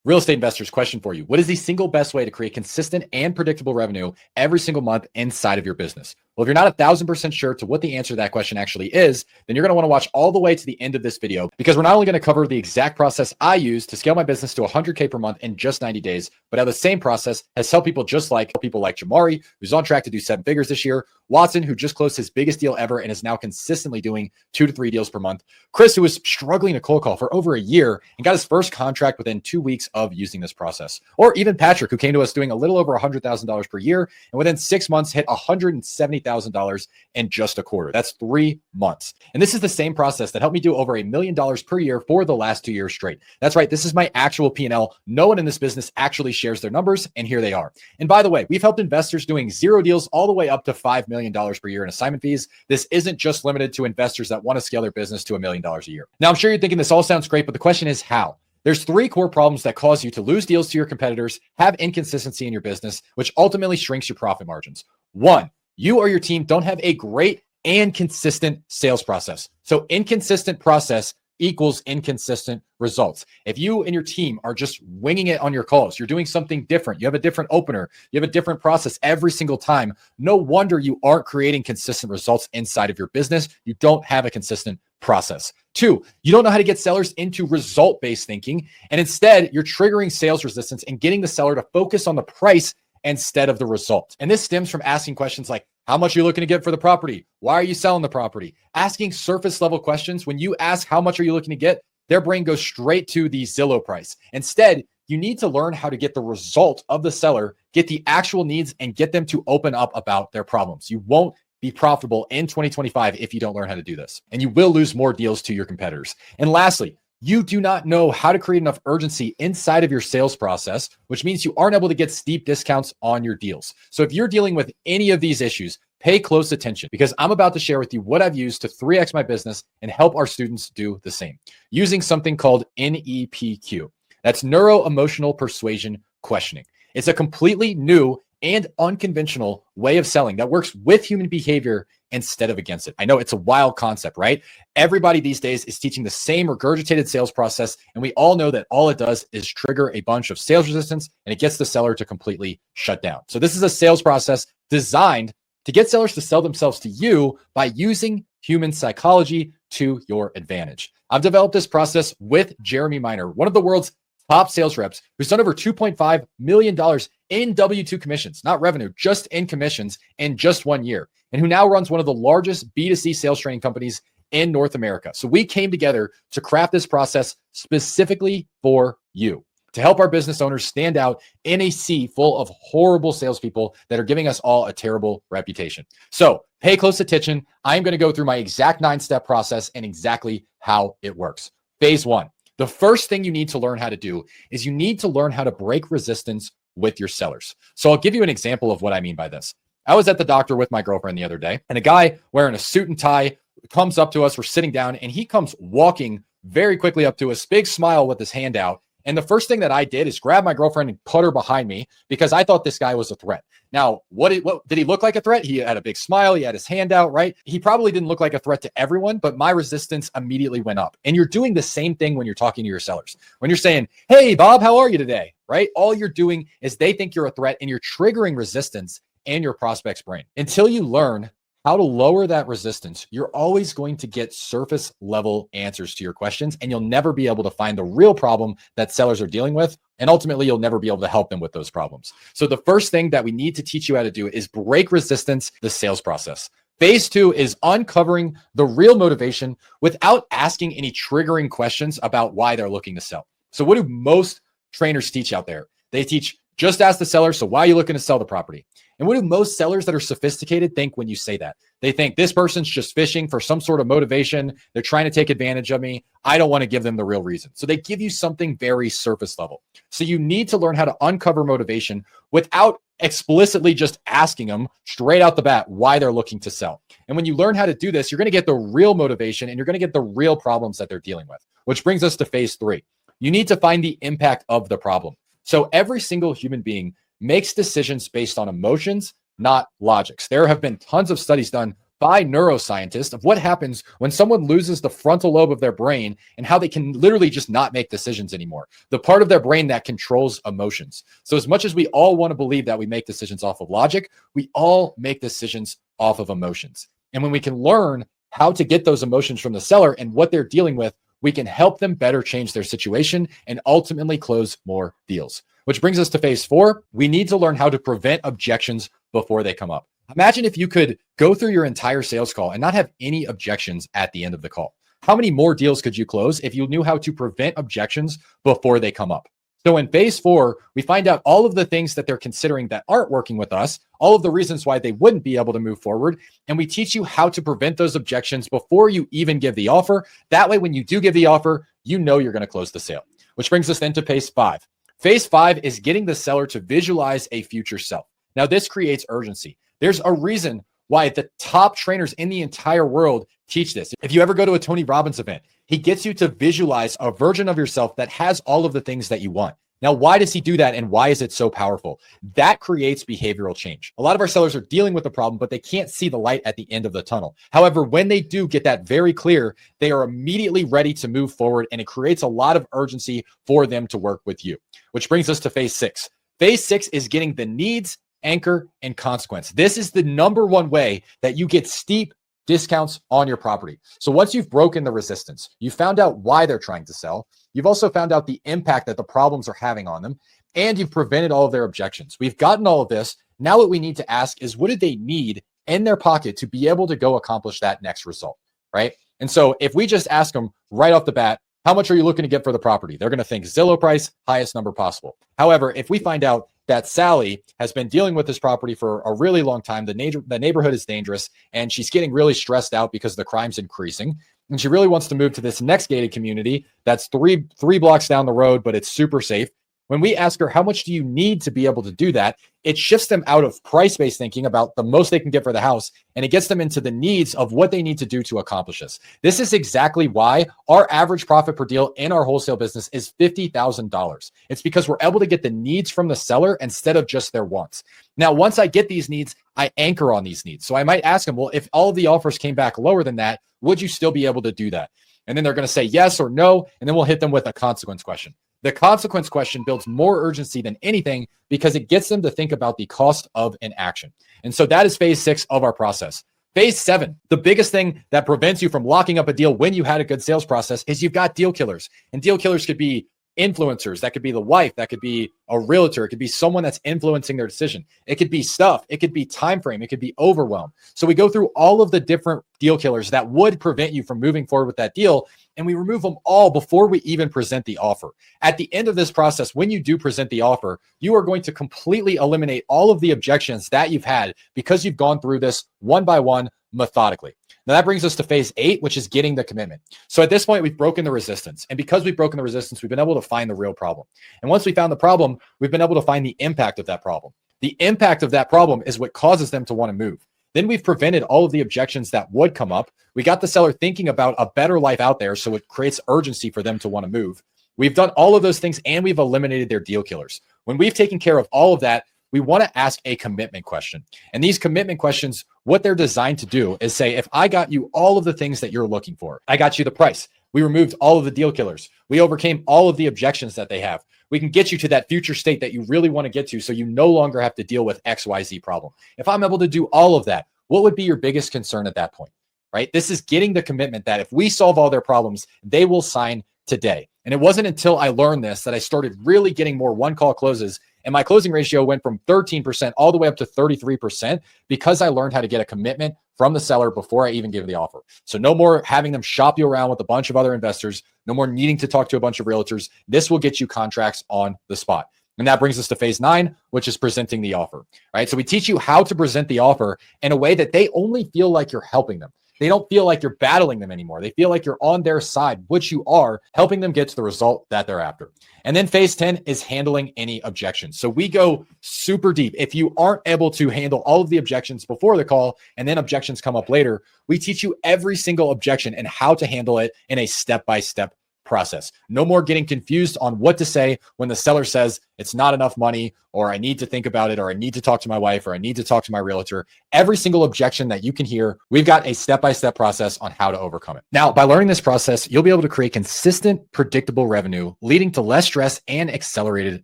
Real estate investors, question for you. What is the single best way to create consistent and predictable revenue every single month inside of your business? Well, if you're not 1,000% sure to what the answer to that question actually is, then you're going to want to watch all the way to the end of this video, because we're not only going to cover the exact process I use to scale my business to 100K per month in just 90 days, but how the same process has helped people like Jamari, who's on track to do 7 figures this year, Watson, who just closed his biggest deal ever and is now consistently doing 2 to 3 deals per month, Chris, who was struggling to cold call for over a year and got his first contract within 2 weeks of using this process, or even Patrick, who came to us doing a little over $100,000 per year and within 6 months hit $170,000 in just a quarter. That's 3 months. And this is the same process that helped me do over $1 million per year for the last 2 years straight. That's right. This is my actual P&L. No one in this business actually shares their numbers, and here they are. And by the way, we've helped investors doing 0 deals all the way up to $5 million per year in assignment fees. This isn't just limited to investors that want to scale their business to $1 million a year. Now, I'm sure you're thinking this all sounds great, but the question is how? There's 3 core problems that cause you to lose deals to your competitors, have inconsistency in your business, which ultimately shrinks your profit margins. 1, you or your team don't have a great and consistent sales process. So inconsistent process equals inconsistent results. If you and your team are just winging it on your calls, you're doing something different, you have a different opener, you have a different process every single time, no wonder you aren't creating consistent results inside of your business. You don't have a consistent process. 2, you don't know how to get sellers into result-based thinking, and instead you're triggering sales resistance and getting the seller to focus on the price instead of the result. And this stems from asking questions like, how much are you looking to get for the property? Why are you selling the property? Asking surface level questions. When you ask, how much are you looking to get? Their brain goes straight to the Zillow price. Instead, you need to learn how to get the result of the seller, get the actual needs, and get them to open up about their problems. You won't be profitable in 2025 if you don't learn how to do this, and you will lose more deals to your competitors. And lastly, you do not know how to create enough urgency inside of your sales process, which means you aren't able to get steep discounts on your deals. So if you're dealing with any of these issues, pay close attention, because I'm about to share with you what I've used to 3x my business and help our students do the same using something called NEPQ. That's neuro emotional persuasion questioning. It's a completely new and unconventional way of selling that works with human behavior instead of against it. I know it's a wild concept, right? Everybody these days is teaching the same regurgitated sales process, and we all know that all it does is trigger a bunch of sales resistance, and it gets the seller to completely shut down. So this is a sales process designed to get sellers to sell themselves to you by using human psychology to your advantage. I've developed this process with Jeremy Miner, one of the world's top sales reps, who's done over $2.5 million in W-2 commissions, not revenue, just in commissions in just 1 year, and who now runs one of the largest B2C sales training companies in North America. So we came together to craft this process specifically for you, to help our business owners stand out in a sea full of horrible salespeople that are giving us all a terrible reputation. So pay close attention. I'm going to go through my exact 9-step process and exactly how it works. Phase 1. The first thing you need to learn how to do is you need to learn how to break resistance with your sellers. So I'll give you an example of what I mean by this. I was at the doctor with my girlfriend the other day, and a guy wearing a suit and tie comes up to us. We're sitting down, and he comes walking very quickly up to us, big smile with his hand out. And the first thing that I did is grab my girlfriend and put her behind me because I thought this guy was a threat. Now, what did he look like a threat? He had a big smile. He had his hand out, right? He probably didn't look like a threat to everyone, but my resistance immediately went up. And you're doing the same thing when you're talking to your sellers. When you're saying, hey, Bob, how are you today? Right? All you're doing is they think you're a threat, and you're triggering resistance in your prospect's brain. Until you learn how to lower that resistance, you're always going to get surface level answers to your questions, and you'll never be able to find the real problem that sellers are dealing with. And ultimately, you'll never be able to help them with those problems. So the first thing that we need to teach you how to do is break resistance, the sales process. Phase 2 is uncovering the real motivation without asking any triggering questions about why they're looking to sell. So what do most trainers teach out there? They teach, just ask the seller, so why are you looking to sell the property? And what do most sellers that are sophisticated think when you say that? They think this person's just fishing for some sort of motivation. They're trying to take advantage of me. I don't want to give them the real reason. So they give you something very surface level. So you need to learn how to uncover motivation without explicitly just asking them straight out the bat why they're looking to sell. And when you learn how to do this, you're going to get the real motivation, and you're going to get the real problems that they're dealing with, which brings us to phase 3. You need to find the impact of the problem. So every single human being makes decisions based on emotions, not logics. There have been tons of studies done by neuroscientists of what happens when someone loses the frontal lobe of their brain and how they can literally just not make decisions anymore. The part of their brain that controls emotions. So as much as we all want to believe that we make decisions off of logic, we all make decisions off of emotions. And when we can learn how to get those emotions from the seller and what they're dealing with, we can help them better change their situation and ultimately close more deals. Which brings us to phase 4. We need to learn how to prevent objections before they come up. Imagine if you could go through your entire sales call and not have any objections at the end of the call. How many more deals could you close if you knew how to prevent objections before they come up? So in phase 4, we find out all of the things that they're considering that aren't working with us, all of the reasons why they wouldn't be able to move forward, and we teach you how to prevent those objections before you even give the offer. That way, when you do give the offer, you know you're going to close the sale. Which brings us then to phase 5. Phase 5 is getting the seller to visualize a future self. Now, this creates urgency. There's a reason why the top trainers in the entire world teach this. If you ever go to a Tony Robbins event, he gets you to visualize a version of yourself that has all of the things that you want. Now, why does he do that and why is it so powerful? That creates behavioral change. A lot of our sellers are dealing with the problem, but they can't see the light at the end of the tunnel. However, when they do get that very clear, they are immediately ready to move forward, and it creates a lot of urgency for them to work with you. Which brings us to phase 6. Phase 6 is getting the needs, anchor, and consequence. This is the number one way that you get steep discounts on your property. So once you've broken the resistance, you found out why they're trying to sell, you've also found out the impact that the problems are having on them, and you've prevented all of their objections. We've gotten all of this. Now what we need to ask is, what do they need in their pocket to be able to go accomplish that next result, right? And so if we just ask them right off the bat, how much are you looking to get for the property? They're going to think Zillow price, highest number possible. However, if we find out that Sally has been dealing with this property for a really long time, the neighborhood is dangerous, and she's getting really stressed out because the crime's increasing, and she really wants to move to this next gated community that's three blocks down the road, but it's super safe. When we ask her, how much do you need to be able to do that? It shifts them out of price-based thinking about the most they can get for the house, and it gets them into the needs of what they need to do to accomplish this. This is exactly why our average profit per deal in our wholesale business is $50,000. It's because we're able to get the needs from the seller instead of just their wants. Now, once I get these needs, I anchor on these needs. So I might ask them, well, if all of the offers came back lower than that, would you still be able to do that? And then they're going to say yes or no, and then we'll hit them with a consequence question. The consequence question builds more urgency than anything because it gets them to think about the cost of inaction. And so that is phase 6 of our process. Phase 7, the biggest thing that prevents you from locking up a deal when you had a good sales process is you've got deal killers. And deal killers could be influencers. That could be the wife. That could be a realtor. It could be someone that's influencing their decision. It could be stuff. It could be time frame. It could be overwhelm. So we go through all of the different deal killers that would prevent you from moving forward with that deal, and we remove them all before we even present the offer. At the end of this process, when you do present the offer, you are going to completely eliminate all of the objections that you've had because you've gone through this one by one methodically. Now that brings us to phase 8, which is getting the commitment. So at this point, we've broken the resistance. And because we've broken the resistance, we've been able to find the real problem. And once we found the problem, we've been able to find the impact of that problem. The impact of that problem is what causes them to want to move. Then we've prevented all of the objections that would come up. We got the seller thinking about a better life out there, so it creates urgency for them to want to move. We've done all of those things, and we've eliminated their deal killers. When we've taken care of all of that, we want to ask a commitment question. And these commitment questions, what they're designed to do is say, if I got you all of the things that you're looking for, I got you the price. We removed all of the deal killers. We overcame all of the objections that they have. We can get you to that future state that you really want to get to so you no longer have to deal with XYZ problem. If I'm able to do all of that, what would be your biggest concern at that point, right? This is getting the commitment that if we solve all their problems, they will sign today. And it wasn't until I learned this that I started really getting more one-call closes, and my closing ratio went from 13% all the way up to 33% because I learned how to get a commitment from the seller before I even give the offer. So no more having them shop you around with a bunch of other investors, no more needing to talk to a bunch of realtors. This will get you contracts on the spot. And that brings us to phase 9, which is presenting the offer, right? So we teach you how to present the offer in a way that they only feel like you're helping them. They don't feel like you're battling them anymore. They feel like you're on their side, which you are, helping them get to the result that they're after. And then phase 10 is handling any objections. So we go super deep. If you aren't able to handle all of the objections before the call and then objections come up later, we teach you every single objection and how to handle it in a step-by-step process. No more getting confused on what to say when the seller says it's not enough money, or I need to think about it, or I need to talk to my wife, or I need to talk to my realtor. Every single objection that you can hear, we've got a step-by-step process on how to overcome it. Now, by learning this process, you'll be able to create consistent, predictable revenue, leading to less stress and accelerated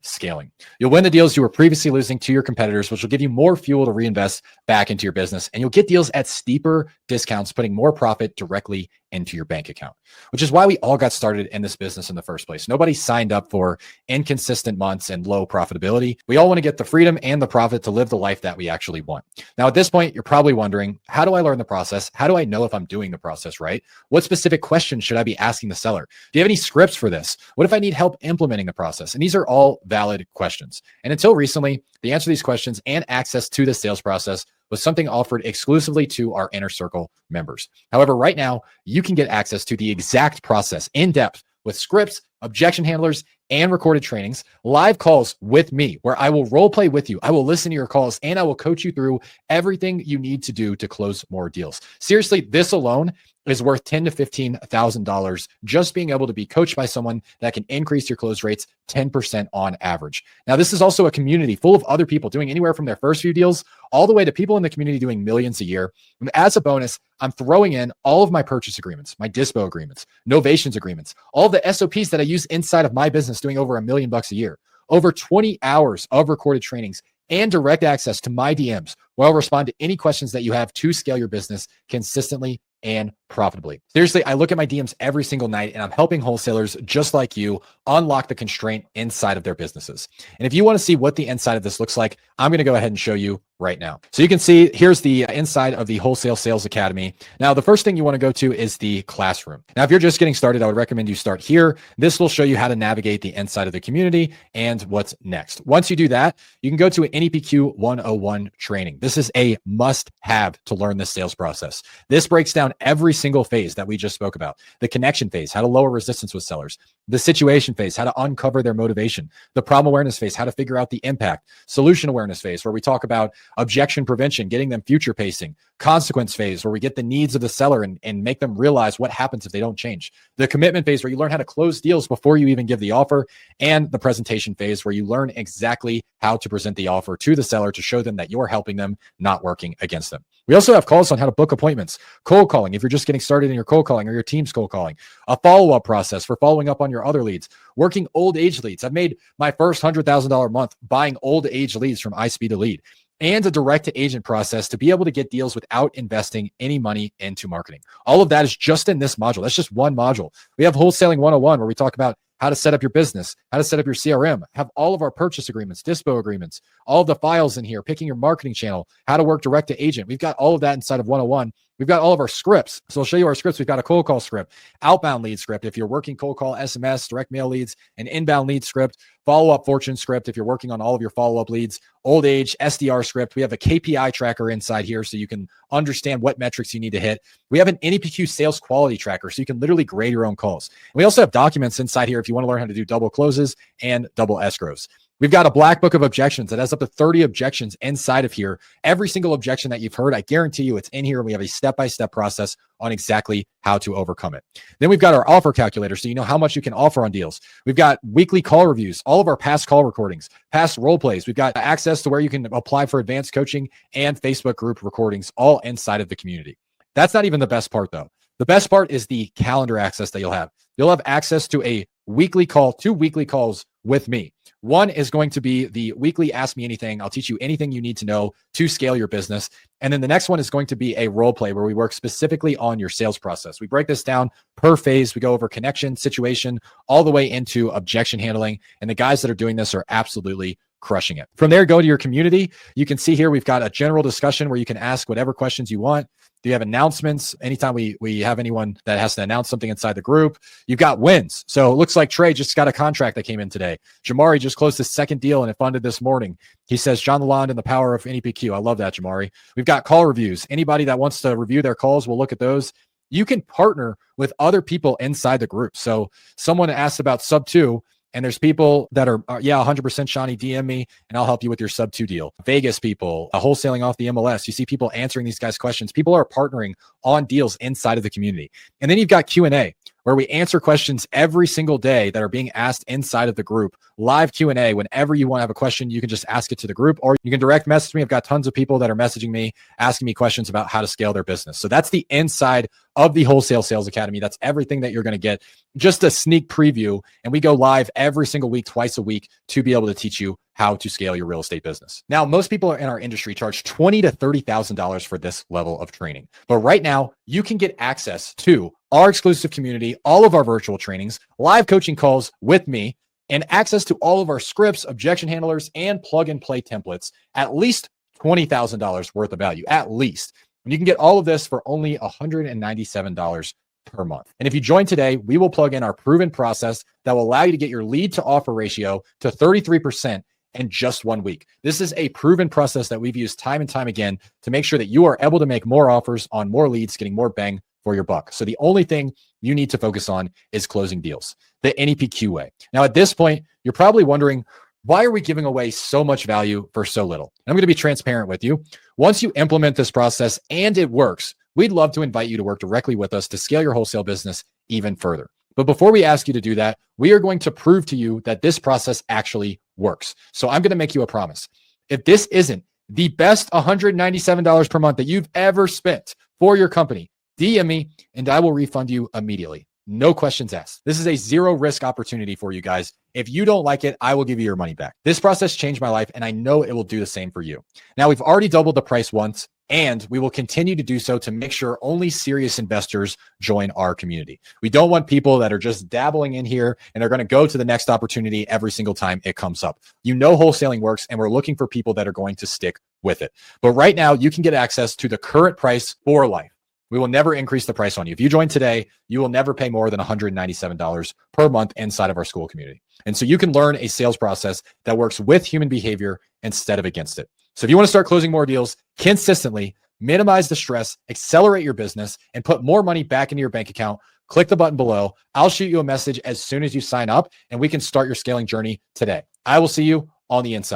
scaling. You'll win the deals you were previously losing to your competitors, which will give you more fuel to reinvest back into your business. And you'll get deals at steeper discounts, putting more profit directly into your bank account, which is why we all got started in this business in the first place. Nobody signed up for inconsistent months and low profitability. We all want to get the freedom and the profit to live the life that we actually want. Now, at this point, you're probably wondering, how do I learn the process? How do I know if I'm doing the process right? What specific questions should I be asking the seller? Do you have any scripts for this? What if I need help implementing the process? And these are all valid questions. And until recently, the answer to these questions and access to the sales process was something offered exclusively to our inner circle members. However, right now, you can get access to the exact process in depth with scripts, objection handlers, and recorded trainings, live calls with me, where I will role play with you. I will listen to your calls and I will coach you through everything you need to do to close more deals. Seriously, this alone is worth $10,000 to $15,000 just being able to be coached by someone that can increase your close rates 10% on average. Now, this is also a community full of other people doing anywhere from their first few deals all the way to people in the community doing millions a year. And as a bonus, I'm throwing in all of my purchase agreements, my dispo agreements, novations agreements, all of the SOPs that I use inside of my business doing over $1 million a year, over 20 hours of recorded trainings, and direct access to my DMs where I'll respond to any questions that you have to scale your business consistently and profitably. Seriously, I look at my DMs every single night and I'm helping wholesalers just like you unlock the constraint inside of their businesses. And if you want to see what the inside of this looks like, I'm going to go ahead and show you right now. So you can see here's the inside of the Wholesale Sales Academy. Now, the first thing you want to go to is the classroom. Now, if you're just getting started, I would recommend you start here. This will show you how to navigate the inside of the community and what's next. Once you do that, you can go to an NEPQ 101 training. This is a must-have to learn this sales process. This breaks down every single phase that we just spoke about. The connection phase, how to lower resistance with sellers. The situation phase, how to uncover their motivation. The problem awareness phase, how to figure out the impact. Solution awareness phase, where we talk about objection prevention, getting them future pacing. Consequence phase, where we get the needs of the seller and make them realize what happens if they don't change. The commitment phase, where you learn how to close deals before you even give the offer. And the presentation phase, where you learn exactly how to present the offer to the seller to show them that you're helping them, not working against them. We also have calls on how to book appointments, cold calling, if you're just getting started in your cold calling or your team's cold calling, a follow-up process for following up on your other leads, working old age leads. I've made my first $100,000 month buying old age leads from iSpeed to Lead, and a direct to agent process to be able to get deals without investing any money into marketing. All of that is just in this module. That's just one module. We have Wholesaling 101, where we talk about how to set up your business, how to set up your CRM, have all of our purchase agreements, dispo agreements, all of the files in here, picking your marketing channel, how to work direct to agent. We've got all of that inside of 101. We've got all of our scripts. So I'll show you our scripts. We've got a cold call script, outbound lead script if you're working cold call, SMS, direct mail leads, an inbound lead script, follow-up fortune script if you're working on all of your follow-up leads, old age, SDR script. We have a KPI tracker inside here so you can understand what metrics you need to hit. We have an NEPQ sales quality tracker so you can literally grade your own calls. And we also have documents inside here if you want to learn how to do double closes and double escrows. We've got a black book of objections that has up to 30 objections inside of here. Every single objection that you've heard, I guarantee you it's in here. And we have a step-by-step process on exactly how to overcome it. Then we've got our offer calculator, so you know how much you can offer on deals. We've got weekly call reviews, all of our past call recordings, past role plays. We've got access to where you can apply for advanced coaching and Facebook group recordings, all inside of the community. That's not even the best part, though. The best part is the calendar access that you'll have. You'll have access to a weekly call, 2 weekly calls with me. One is going to be the weekly Ask Me Anything. I'll teach you anything you need to know to scale your business. And then the next one is going to be a role play where we work specifically on your sales process. We break this down per phase. We go over connection, situation, all the way into objection handling. And the guys that are doing this are absolutely crushing it. From there, go to your community. You can see here, we've got a general discussion where you can ask whatever questions you want. Do you have announcements? Anytime we have anyone that has to announce something inside the group, you've got wins. So it looks like Trey just got a contract that came in today. Jamari just closed his second deal and it funded this morning. He says, John Lalonde and the power of NEPQ. I love that, Jamari. We've got call reviews. Anybody that wants to review their calls, we'll look at those. You can partner with other people inside the group. So someone asked about sub 2. And there's people that are, 100% Shawnee, DM me and I'll help you with your sub 2 deal. Vegas people, wholesaling off the MLS. You see people answering these guys' questions. People are partnering on deals inside of the community. And then you've got Q&A. where we answer questions every single day that are being asked inside of the group. Live Q&A. Whenever you want to have a question, you can just ask it to the group, or you can direct message me. I've got tons of people that are messaging me, asking me questions about how to scale their business. So that's the inside of the Wholesale Sales Academy. That's everything that you're going to get. Just a sneak preview. And we go live every single week, twice a week, to be able to teach you how to scale your real estate business. Now, most people in our industry charge $20,000 to $30,000 for this level of training. But right now, you can get access to our exclusive community, all of our virtual trainings, live coaching calls with me, and access to all of our scripts, objection handlers, and plug and play templates, at least $20,000 worth of value, at least. And you can get all of this for only $197 per month. And if you join today, we will plug in our proven process that will allow you to get your lead to offer ratio to 33% in just 1 week. This is a proven process that we've used time and time again to make sure that you are able to make more offers on more leads, getting more bang for your buck. So the only thing you need to focus on is closing deals, the NEPQ way. Now, at this point, you're probably wondering, why are we giving away so much value for so little? And I'm going to be transparent with you. Once you implement this process and it works, we'd love to invite you to work directly with us to scale your wholesale business even further. But before we ask you to do that, we are going to prove to you that this process actually works. So I'm going to make you a promise. If this isn't the best $197 per month that you've ever spent for your company, DM me and I will refund you immediately. No questions asked. This is a zero risk opportunity for you guys. If you don't like it, I will give you your money back. This process changed my life, and I know it will do the same for you. Now, we've already doubled the price once, and we will continue to do so to make sure only serious investors join our community. We don't want people that are just dabbling in here and are going to go to the next opportunity every single time it comes up. You know wholesaling works, and we're looking for people that are going to stick with it. But right now, you can get access to the current price for life. We will never increase the price on you. If you join today, you will never pay more than $197 per month inside of our Skool community. And so you can learn a sales process that works with human behavior instead of against it. So if you want to start closing more deals consistently, minimize the stress, accelerate your business, and put more money back into your bank account, click the button below. I'll shoot you a message as soon as you sign up, and we can start your scaling journey today. I will see you on the inside.